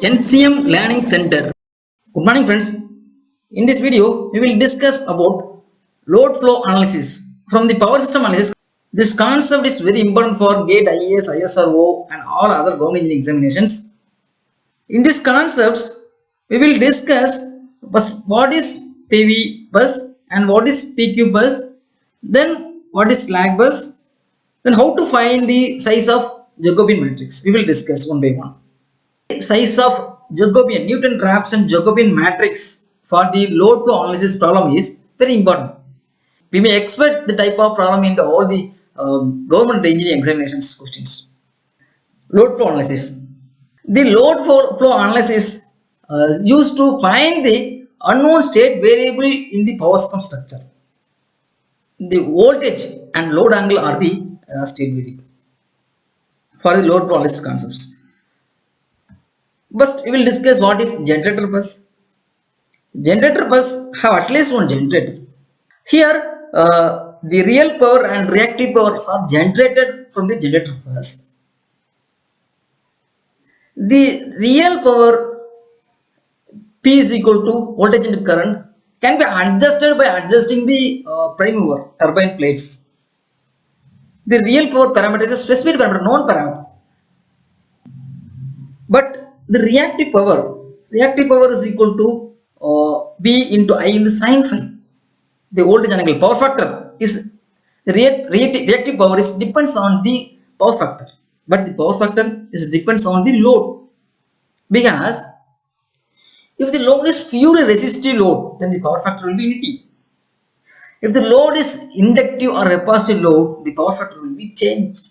NCM Learning Center. Good morning friends. In this video, we will discuss about load flow analysis from the power system analysis. This concept is very important for GATE, IES, ISRO and all other government engineering examinations. In these concepts, we will discuss what is PV bus and what is PQ bus, then what is slack bus, then how to find the size of jacobian matrix. We will discuss one by one. Size of jacobian Newton-Raphson jacobian matrix for the load flow analysis problem is very important. We may expect the type of problem in all the government engineering examinations questions. Load flow analysis. The load flow analysis used to find the unknown state variable in the power system structure. The voltage and load angle are the state variable for the load flow analysis concepts. First, we will discuss what is generator bus. Generator bus have at least one generator. Here, the real power and reactive powers are generated from the generator bus. The real power P is equal to voltage and current can be adjusted by adjusting the prime mover turbine plates. The real power parameter is a specified parameter, known parameter. But the reactive power is equal to V into I into sin phi. The voltage angle power factor is the reactive power is depends on the power factor, but the power factor is depends on the load, because if the load is purely resistive load, then the power factor will be unity. If the load is inductive or capacitive load, the power factor will be changed.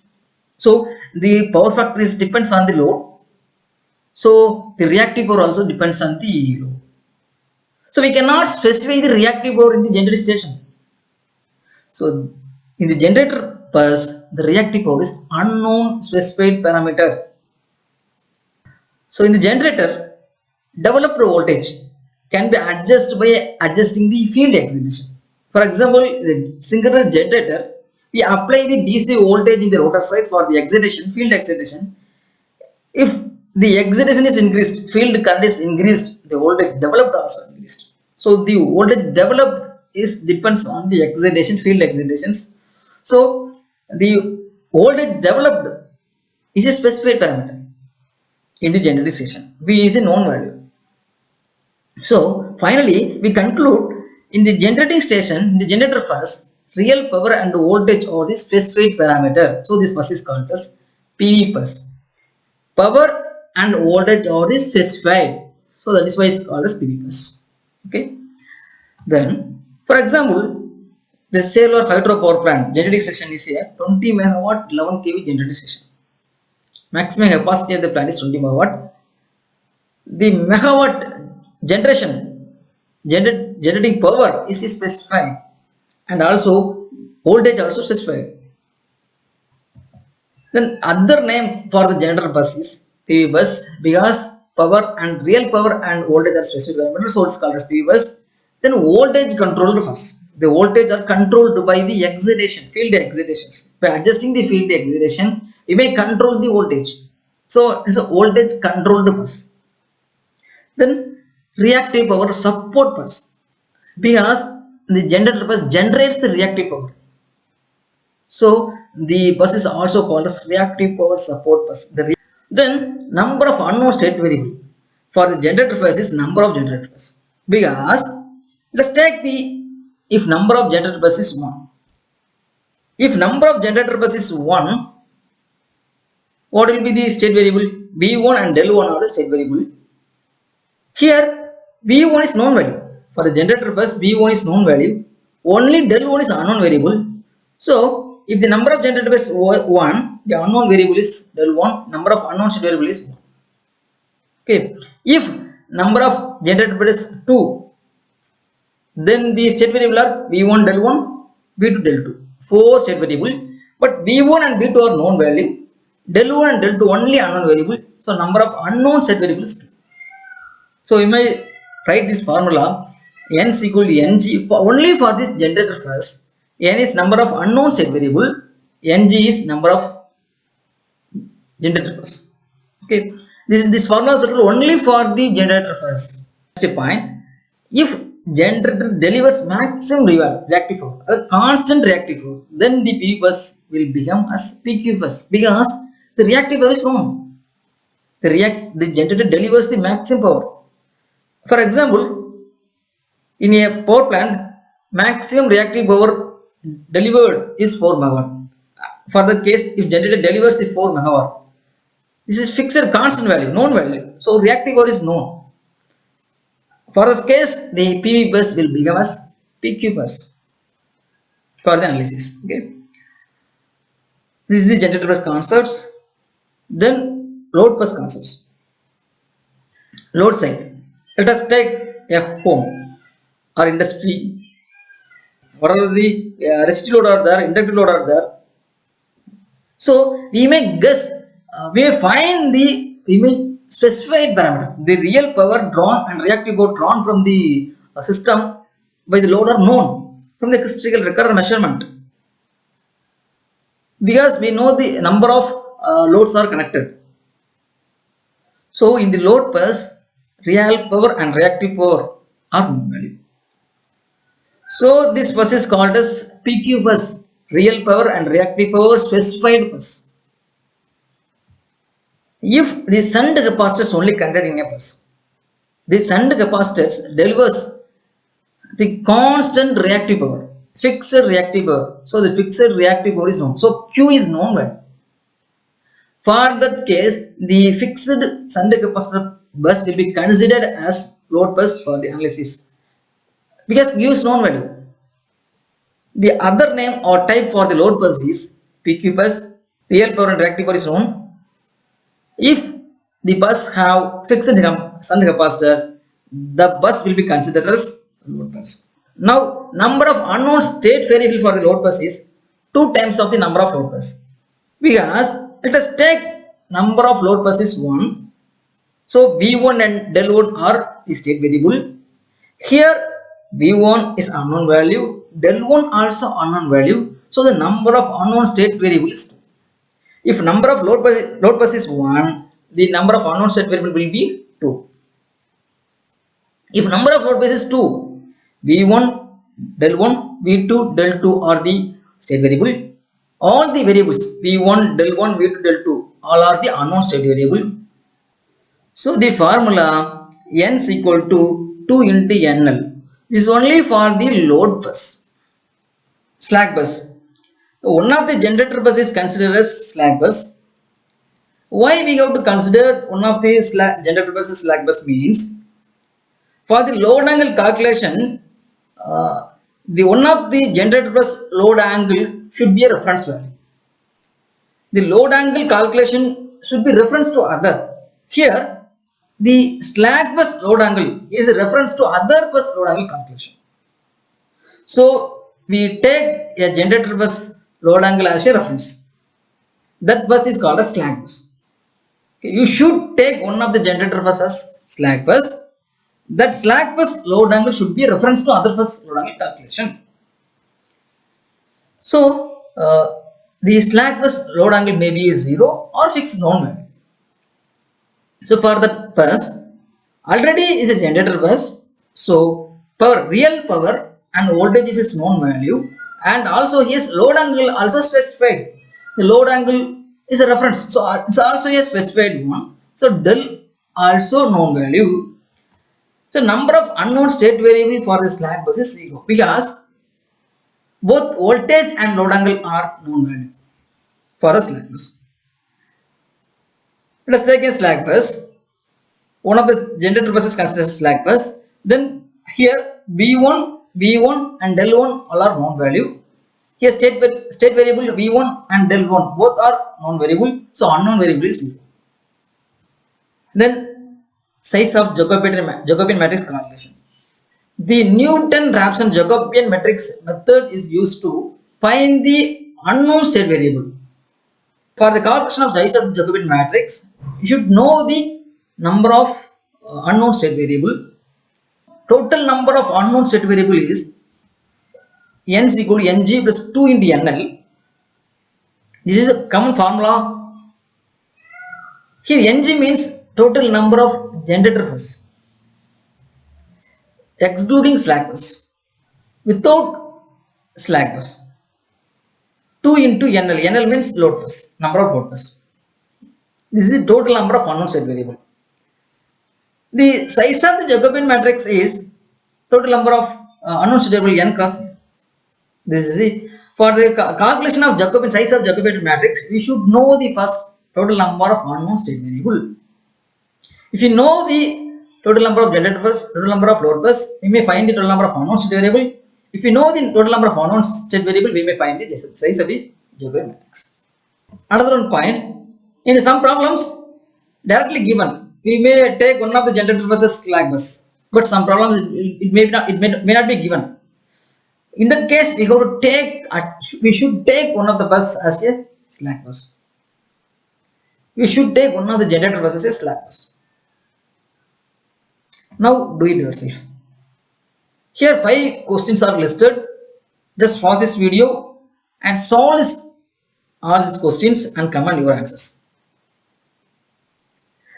So the power factor is depends on the load. So the reactive power also depends on the load. So we cannot specify the reactive power in the generator station. So in the generator bus, the reactive power is unknown specified parameter. So in the generator, developed voltage can be adjusted by adjusting the field excitation. For example, the synchronous generator, we apply the DC voltage in the rotor side for the excitation, field excitation. If the excitation is increased, field current is increased, the voltage developed also increased. So the voltage developed is depends on the excitation, field excitations. So the voltage developed is a specified parameter in the generator station. V is a known value. So finally, we conclude in the generating station, in the generator bus, real power and voltage are the specified parameter. So this bus is called as PV bus. Power and voltage are the specified, so that is why it's called as PV bus. Okay. Then, for example, the solar hydropower plant generating station is a 20 megawatt 11 kV generating station. Maximum capacity of the plant is 20 megawatt. The megawatt generating power is specified, and also voltage also specified. Then other name for the generator bus is PV bus, because power and real power and voltage are specified parameters, so it's called as PV bus. Then voltage controlled bus. The voltage are controlled by the excitation, field excitations. By adjusting the field excitation, we may control the voltage. So it's a voltage controlled bus. Then reactive power support bus, because the generator bus generates the reactive power. So the bus is also called as reactive power support bus. Then number of unknown state variable for the generator bus is number of generator bus, because let's take the if number of generator bus is 1. If number of generator bus is 1, what will be the state variable? V1 and del 1 are the state variable. Here V1 is known value. For the generator bus, V1 is known value. Only del 1 is unknown variable. So if the number of generator bus is 1, the unknown variable is del 1, number of unknown state variable is 1. Okay. If number of generator bus is 2, then the state variable are V1 del 1, V2 del 2. 4 state variable, but V1 and V2 are known value. Del 1 and del 2 only unknown variable. So number of unknown state variables is 2. So we may write this formula n is equal to ng for only for this generator bus. N is number of unknown state variable, ng is number of generator bus. Okay. This formula is suitable only for the generator phase. Next point, if generator delivers maximum reactive power, a constant reactive power, then the PV bus will become as PQ bus because the reactive power is known. The generator delivers the maximum power. For example, in a power plant, maximum reactive power delivered is 4 megawatt. For the case, if generator delivers the 4 megawatt, this is fixed constant value, known value. So reactive power is known. For this case, the PV bus will become as PQ bus for the analysis. Okay. This is the generator bus concepts. Then load bus concepts. Load side. Let us take a home or industry. What are the resistive load are there, inductive load are there. So we may guess, we may specify parameter. The real power drawn and reactive power drawn from the system by the load are known from the statistical record or measurement, because we know the number of loads are connected. So in the load bus, real power and reactive power are known value. So this bus is called as PQ bus, real power and reactive power specified bus. If the shunt capacitors only contained in a bus, the shunt capacitors delivers the constant reactive power, fixed reactive power. So the fixed reactive power is known. So Q is known value. For that case, the fixed shunt capacitor bus will be considered as load bus for the analysis, because Q is known value. The other name or type for the load bus is PQ bus, real power and reactive power is known. If the bus have fixed shunt capacitor, the bus will be considered as load bus. Now, number of unknown state variable for the load bus is 2 times of the number of load bus, because let us take number of load bus is 1. So V1 and del 1 are the state variable. Here V1 is unknown value, del 1 also unknown value. So the number of unknown state variable is 2. If number of load bus is 1, the number of unknown state variable will be 2. If number of load bus is 2, V1, del 1, V2, del 2 are the state variable. All the variables V1, del 1, V2, del 2 all are the unknown state variable. So the formula N is equal to 2 into NL. This is only for the load bus. Slack bus. One of the generator bus is considered as slack bus. Why we have to consider one of the generator bus as slack bus means, for the load angle calculation, the one of the generator bus load angle should be a reference value. The load angle calculation should be reference to other. Here, the slack bus load angle is a reference to other bus load angle calculation. So we take a generator bus load angle as a reference. That bus is called a slack bus. Okay, you should take one of the generator bus as slack bus. That slack bus load angle should be a reference to other bus load angle calculation. So the slack bus load angle may be 0 or fixed known value. So for that bus, already is a generator bus. So power, real power and voltage is known value, and also his load angle also specified. The load angle is a reference, so it's also a specified one. So del also known value. So number of unknown state variable for the slack bus is 0, because both voltage and load angle are known value for the slack bus. Let us take a slack bus. One of the generator bus is considered as slack bus. Then here V1, V1 and del 1 all are known value. Here state variable V1 and del 1 both are known variable. So unknown variable is 0. Then size of Jacobian matrix calculation. The Newton-Raphson Jacobian matrix method is used to find the unknown state variable. For the calculation of size of the Jacobian matrix, you should know the number of unknown state variable. Total number of unknown state variable is N is equal to Ng plus 2 into NL. This is a common formula. Here Ng means total number of generator bus excluding slack bus. Without slack bus, 2 into NL. NL means load bus, number of load bus. This is the total number of unknown state variable. The size of the Jacobian matrix is total number of unknown state variable n cross n. This is it. For the calculation of Jacobian size of Jacobian matrix, we should know the first total number of unknown state variable. If you know the total number of generator bus, total number of load bus, we may find the total number of unknown state variable. If you know the total number of unknown state variable, we may find the size of the Jacobian matrix. Another one point, in some problems directly given, we may take one of the generator buses slack bus, but some problems it may not be given. In that case, we have to take, we should take one of the bus as a slack bus. We should take one of the generator buses as a slack bus. Now do it yourself. Here 5 questions are listed. Just pause this video and solve all these questions and comment your answers.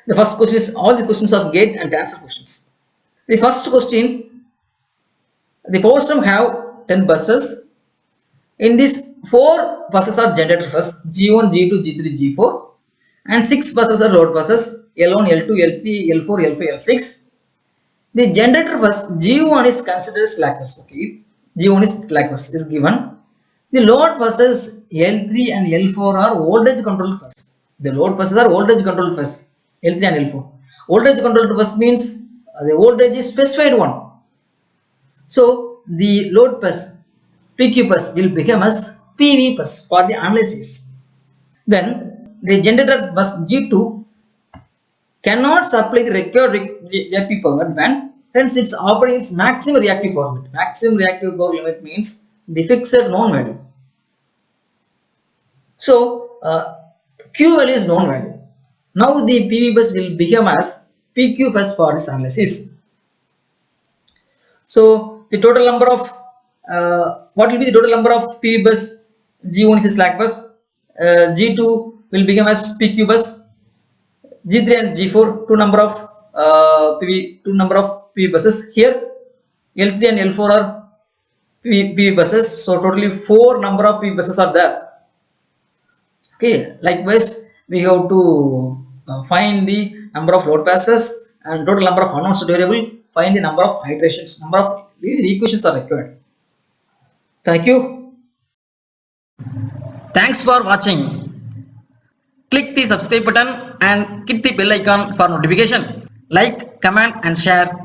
The first question is, all these questions are gate and answer questions. The first question, the power system have 10 buses. In these 4 buses are generator bus G1, G2, G3, G4, and 6 buses are load buses L1, L2, L3, L4, L5, L6. The generator bus G1 is considered slack bus. Okay, G1 is slack bus is given. The load buses L3 and L4 are voltage controlled bus. The load buses are voltage controlled bus L3 and L4. Voltage controlled bus means the voltage is specified one. So the load bus PQ bus will become as PV bus for the analysis. Then the generator bus G2 cannot supply the required reactive power when hence its operating its maximum reactive power limit. Maximum reactive power limit means the fixed known value. So Q value is known value. Now the PV bus will become as PQ bus for this analysis. So the total number of what will be the total number of PV bus? G1 is a slack bus. G2 will become as PQ bus. G3 and G4 two number of PV buses. Here L3 and L4 are PV buses. So totally 4 number of PV buses are there. Okay. Likewise, we have to find the number of load buses and total number of unknown state variable. Find the number of iterations. Number of the equations are required. Thank you. Thanks for watching. Click the subscribe button and hit the bell icon for notification. Like, comment and share.